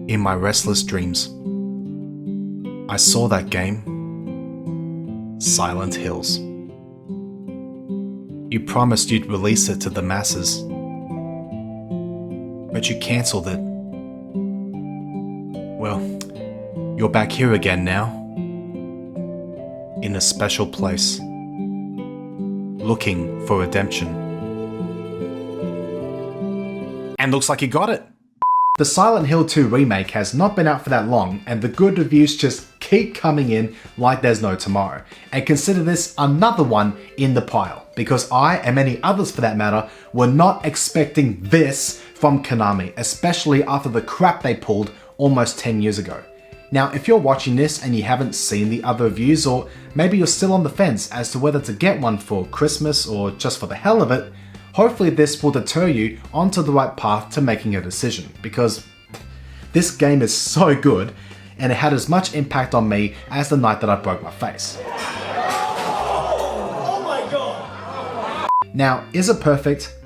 In my restless dreams, I saw that game, Silent Hills. You promised you'd release it to the masses, but you cancelled it. Well, you're back here again now, in a special place, looking for redemption. And looks like you got it! The Silent Hill 2 remake has not been out for that long, and the good reviews just keep coming in like there's no tomorrow. And consider this another one in the pile, because I, and many others for that matter, were not expecting this from Konami, especially after the crap they pulled almost 10 years ago. Now, if you're watching this and you haven't seen the other reviews, or maybe you're still on the fence as to whether to get one for Christmas or just for the hell of it, hopefully this will deter you onto the right path to making a decision, because this game is so good and it had as much impact on me as the night that I broke my face. Oh my god! Now, is it perfect?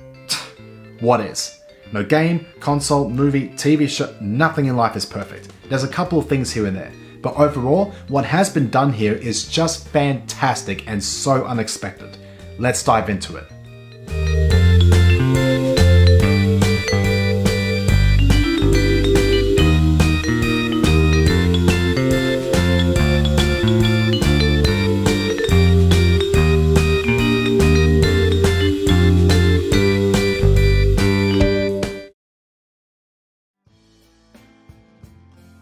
What is? No game, console, movie, TV show, nothing in life is perfect. There's a couple of things here and there, but overall, what has been done here is just fantastic and so unexpected. Let's dive into it.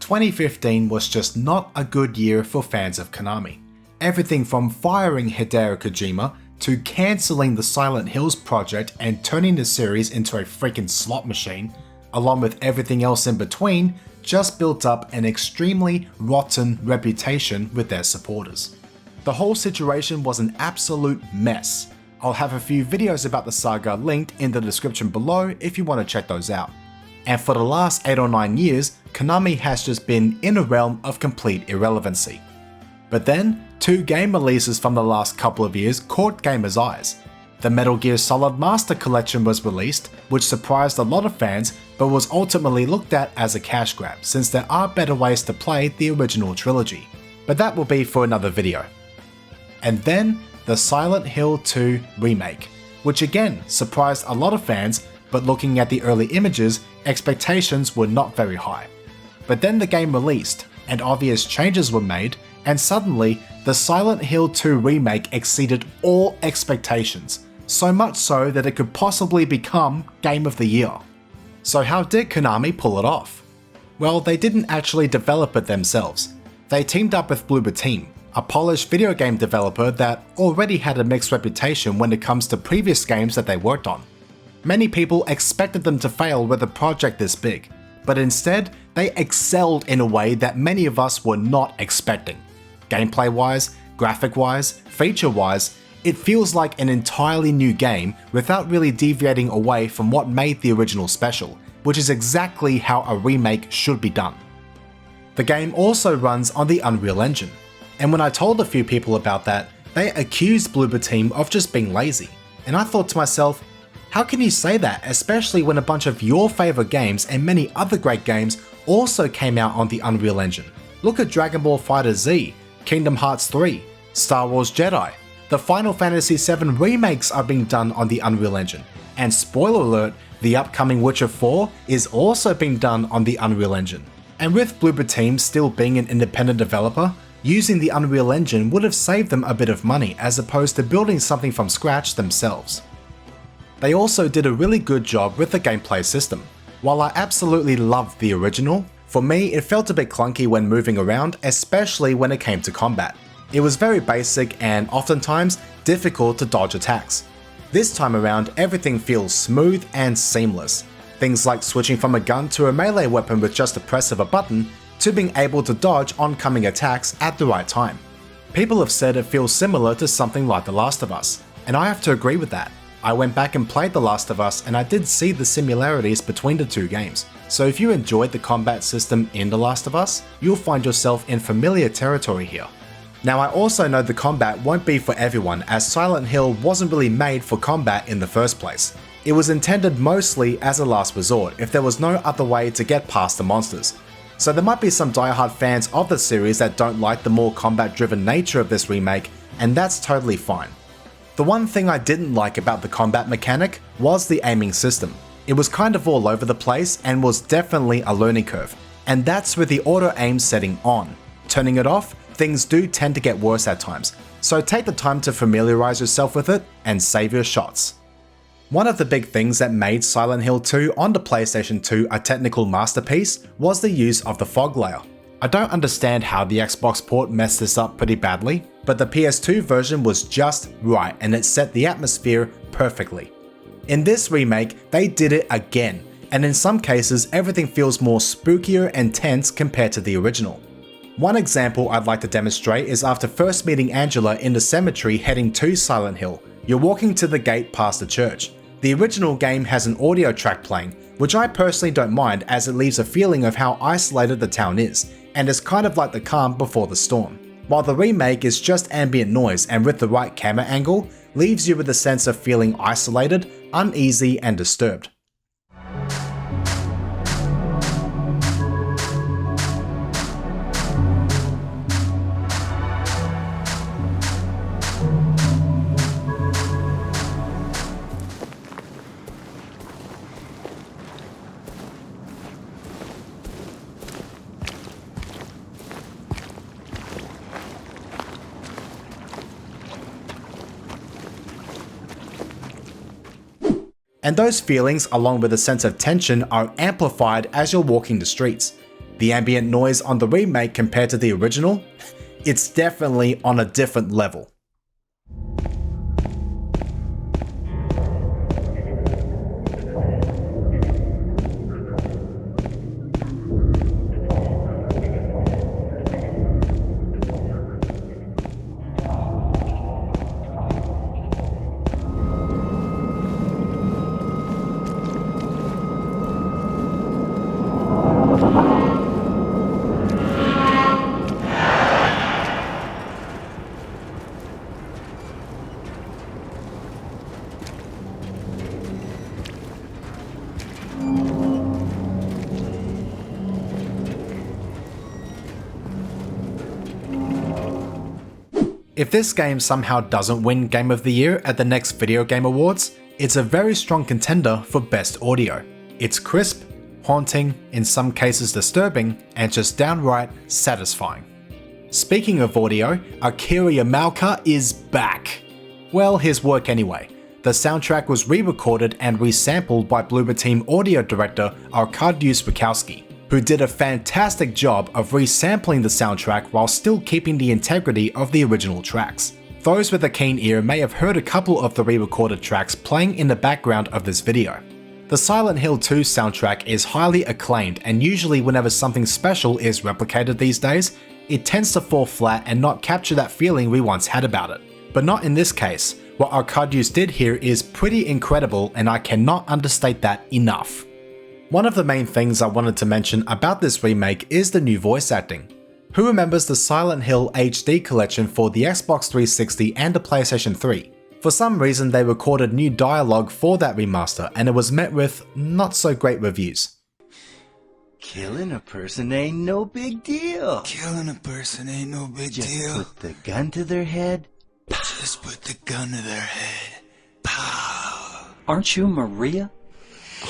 Twenty 2015 was just not a good year for fans of Konami. Everything from firing Hideo Kojima to cancelling the Silent Hills project and turning the series into a freaking slot machine, along with everything else in between, just built up an extremely rotten reputation with their supporters. The whole situation was an absolute mess. I'll have a few videos about the saga linked in the description below if you want to check those out. And for the last 8 or 9 years, Konami has just been in a realm of complete irrelevancy. But then, 2 game releases from the last couple of years caught gamers' eyes. The Metal Gear Solid Master Collection was released, which surprised a lot of fans but was ultimately looked at as a cash grab since there are better ways to play the original trilogy. But that will be for another video. And then, the Silent Hill 2 remake, which again surprised a lot of fans, but looking at the early images, expectations were not very high. But then the game released, and obvious changes were made, and suddenly, the Silent Hill 2 remake exceeded all expectations, so much so that it could possibly become Game of the Year. So how did Konami pull it off? Well, they didn't actually develop it themselves. They teamed up with Bloober Team, a polished video game developer that already had a mixed reputation when it comes to previous games that they worked on. Many people expected them to fail with a project this big, but instead, they excelled in a way that many of us were not expecting. Gameplay-wise, graphic-wise, feature-wise, it feels like an entirely new game without really deviating away from what made the original special, which is exactly how a remake should be done. The game also runs on the Unreal Engine, and when I told a few people about that, they accused Bloober Team of just being lazy, and I thought to myself, how can you say that, especially when a bunch of your favourite games and many other great games also came out on the Unreal Engine? Look at Dragon Ball FighterZ, Kingdom Hearts 3, Star Wars Jedi. The Final Fantasy VII remakes are being done on the Unreal Engine, and spoiler alert, the upcoming Witcher 4 is also being done on the Unreal Engine. And with Bloober Team still being an independent developer, using the Unreal Engine would have saved them a bit of money as opposed to building something from scratch themselves. They also did a really good job with the gameplay system. While I absolutely loved the original, for me it felt a bit clunky when moving around, especially when it came to combat. It was very basic and oftentimes difficult to dodge attacks. This time around, everything feels smooth and seamless. Things like switching from a gun to a melee weapon with just the press of a button, to being able to dodge oncoming attacks at the right time. People have said it feels similar to something like The Last of Us, and I have to agree with that. I went back and played The Last of Us and I did see the similarities between the two games. So if you enjoyed the combat system in The Last of Us, you'll find yourself in familiar territory here. Now I also know the combat won't be for everyone, as Silent Hill wasn't really made for combat in the first place. It was intended mostly as a last resort if there was no other way to get past the monsters. So there might be some diehard fans of the series that don't like the more combat-driven nature of this remake, and that's totally fine. The one thing I didn't like about the combat mechanic was the aiming system. It was kind of all over the place and was definitely a learning curve, and that's with the auto aim setting on. Turning it off, things do tend to get worse at times, so take the time to familiarize yourself with it and save your shots. One of the big things that made Silent Hill 2 on the PlayStation 2 a technical masterpiece was the use of the fog layer. I don't understand how the Xbox port messed this up pretty badly, but the PS2 version was just right and it set the atmosphere perfectly. In this remake, they did it again, and in some cases everything feels more spookier and tense compared to the original. One example I'd like to demonstrate is after first meeting Angela in the cemetery heading to Silent Hill. You're walking to the gate past the church. The original game has an audio track playing, which I personally don't mind as it leaves a feeling of how isolated the town is, and is kind of like the calm before the storm. While the remake is just ambient noise and with the right camera angle, leaves you with a sense of feeling isolated, uneasy and disturbed. And those feelings, along with a sense of tension, are amplified as you're walking the streets. The ambient noise on the remake compared to the original? It's definitely on a different level. If this game somehow doesn't win Game of the Year at the next Video Game Awards, it's a very strong contender for Best Audio. It's crisp, haunting, in some cases disturbing, and just downright satisfying. Speaking of audio, Akira Yamaoka is back. Well, his work anyway. The soundtrack was re-recorded and resampled by Bloober Team audio director Arkadiusz Wachowski, who did a fantastic job of resampling the soundtrack while still keeping the integrity of the original tracks. Those with a keen ear may have heard a couple of the re-recorded tracks playing in the background of this video. The Silent Hill 2 soundtrack is highly acclaimed, and usually whenever something special is replicated these days, it tends to fall flat and not capture that feeling we once had about it. But not in this case. What Arkadiusz did here is pretty incredible, and I cannot understate that enough. One of the main things I wanted to mention about this remake is the new voice acting. Who remembers the Silent Hill HD collection for the Xbox 360 and the PlayStation 3? For some reason they recorded new dialogue for that remaster and it was met with not so great reviews. Killing a person ain't no big deal. Killing a person ain't no big deal. Just put the gun to their head. Just put the gun to their head. Pow. Aren't you Maria?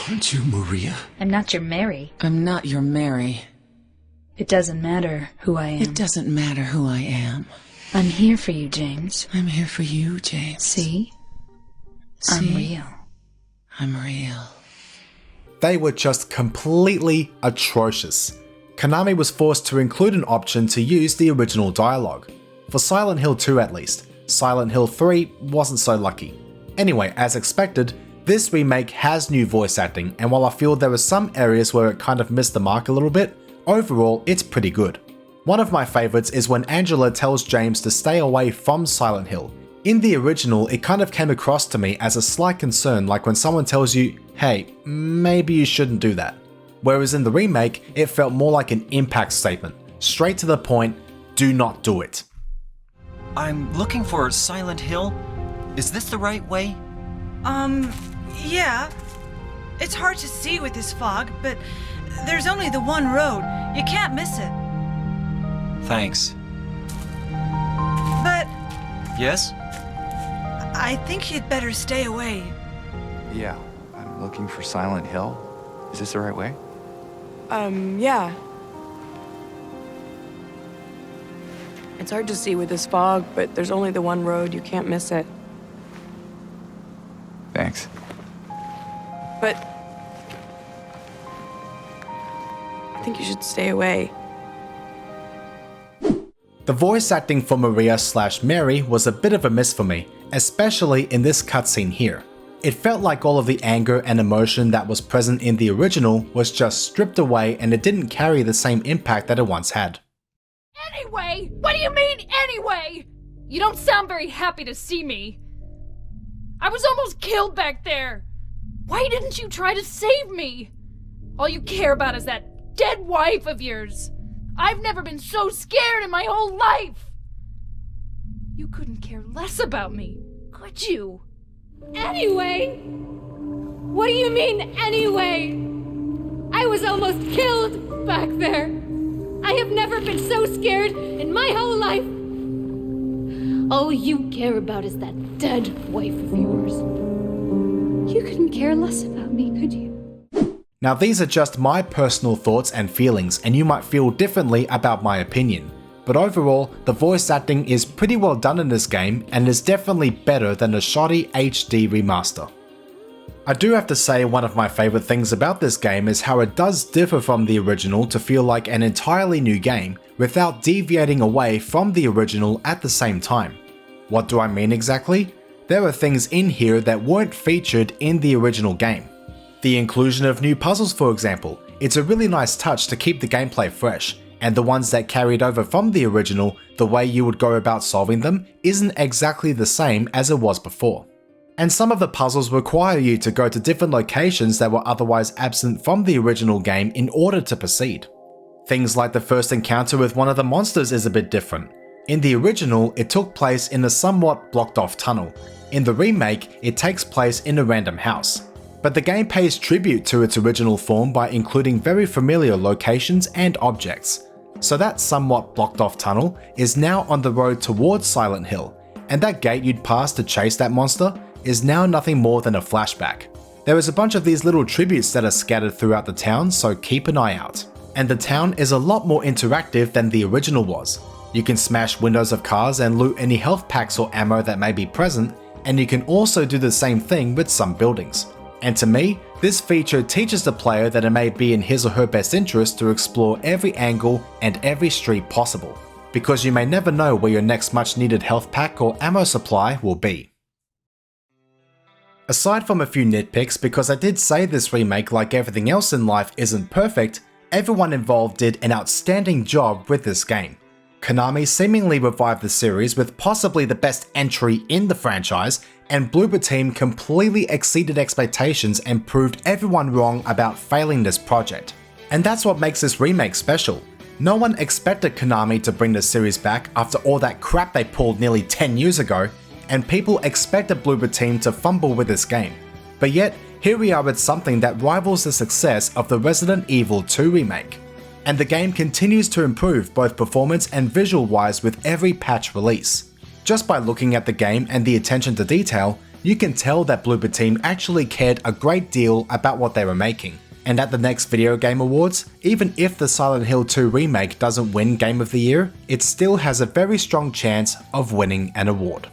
Aren't you Maria? I'm not your Mary. I'm not your Mary. It doesn't matter who I am. It doesn't matter who I am. I'm here for you, James. I'm here for you, James. See? I'm real. I'm real. They were just completely atrocious. Konami was forced to include an option to use the original dialogue. For Silent Hill 2 at least. Silent Hill 3 wasn't so lucky. Anyway, as expected, this remake has new voice acting, and while I feel there were some areas where it kind of missed the mark a little bit, overall it's pretty good. One of my favourites is when Angela tells James to stay away from Silent Hill. In the original, it kind of came across to me as a slight concern, like when someone tells you, hey, maybe you shouldn't do that. Whereas in the remake, it felt more like an impact statement. Straight to the point, do not do it. I'm looking for Silent Hill. Is this the right way? Yeah. It's hard to see with this fog, but There's only the one road. You can't miss it. Thanks. But Yes? I think you'd better stay away. Yeah, I'm looking for Silent Hill. Is this the right way? Yeah. It's hard to see with this fog, but there's only the one road. You can't miss it. Thanks. But I think you should stay away. The voice acting for Maria/Mary was a bit of a miss for me, especially in this cutscene here. It felt like all of the anger and emotion that was present in the original was just stripped away, and it didn't carry the same impact that it once had. Anyway? What do you mean, anyway? You don't sound very happy to see me. I was almost killed back there. Why didn't you try to save me? All you care about is that dead wife of yours. I've never been so scared in my whole life. You couldn't care less about me, could you? Anyway? What do you mean, anyway? I was almost killed back there. I have never been so scared in my whole life. All you care about is that dead wife of yours. You couldn't care less about me, could you? Now these are just my personal thoughts and feelings, and you might feel differently about my opinion. But overall, the voice acting is pretty well done in this game and is definitely better than the shoddy HD remaster. I do have to say one of my favourite things about this game is how it does differ from the original to feel like an entirely new game without deviating away from the original at the same time. What do I mean exactly? There are things in here that weren't featured in the original game. The inclusion of new puzzles, for example. It's a really nice touch to keep the gameplay fresh, and the ones that carried over from the original, the way you would go about solving them isn't exactly the same as it was before. And some of the puzzles require you to go to different locations that were otherwise absent from the original game in order to proceed. Things like the first encounter with one of the monsters is a bit different. In the original, it took place in a somewhat blocked off tunnel. In the remake, it takes place in a random house. But the game pays tribute to its original form by including very familiar locations and objects. So that somewhat blocked off tunnel is now on the road towards Silent Hill, and that gate you'd pass to chase that monster is now nothing more than a flashback. There is a bunch of these little tributes that are scattered throughout the town, so keep an eye out. And the town is a lot more interactive than the original was. You can smash windows of cars and loot any health packs or ammo that may be present, and you can also do the same thing with some buildings. And to me, this feature teaches the player that it may be in his or her best interest to explore every angle and every street possible, because you may never know where your next much needed health pack or ammo supply will be. Aside from a few nitpicks, because I did say this remake, like everything else in life, isn't perfect, everyone involved did an outstanding job with this game. Konami seemingly revived the series with possibly the best entry in the franchise, and Bloober Team completely exceeded expectations and proved everyone wrong about failing this project. And that's what makes this remake special. No one expected Konami to bring the series back after all that crap they pulled nearly 10 years ago, and people expected Bloober Team to fumble with this game. But yet, here we are with something that rivals the success of the Resident Evil 2 remake. And the game continues to improve both performance and visual-wise with every patch release. Just by looking at the game and the attention to detail, you can tell that Bloober Team actually cared a great deal about what they were making. And at the next Video Game Awards, even if the Silent Hill 2 remake doesn't win Game of the Year, it still has a very strong chance of winning an award.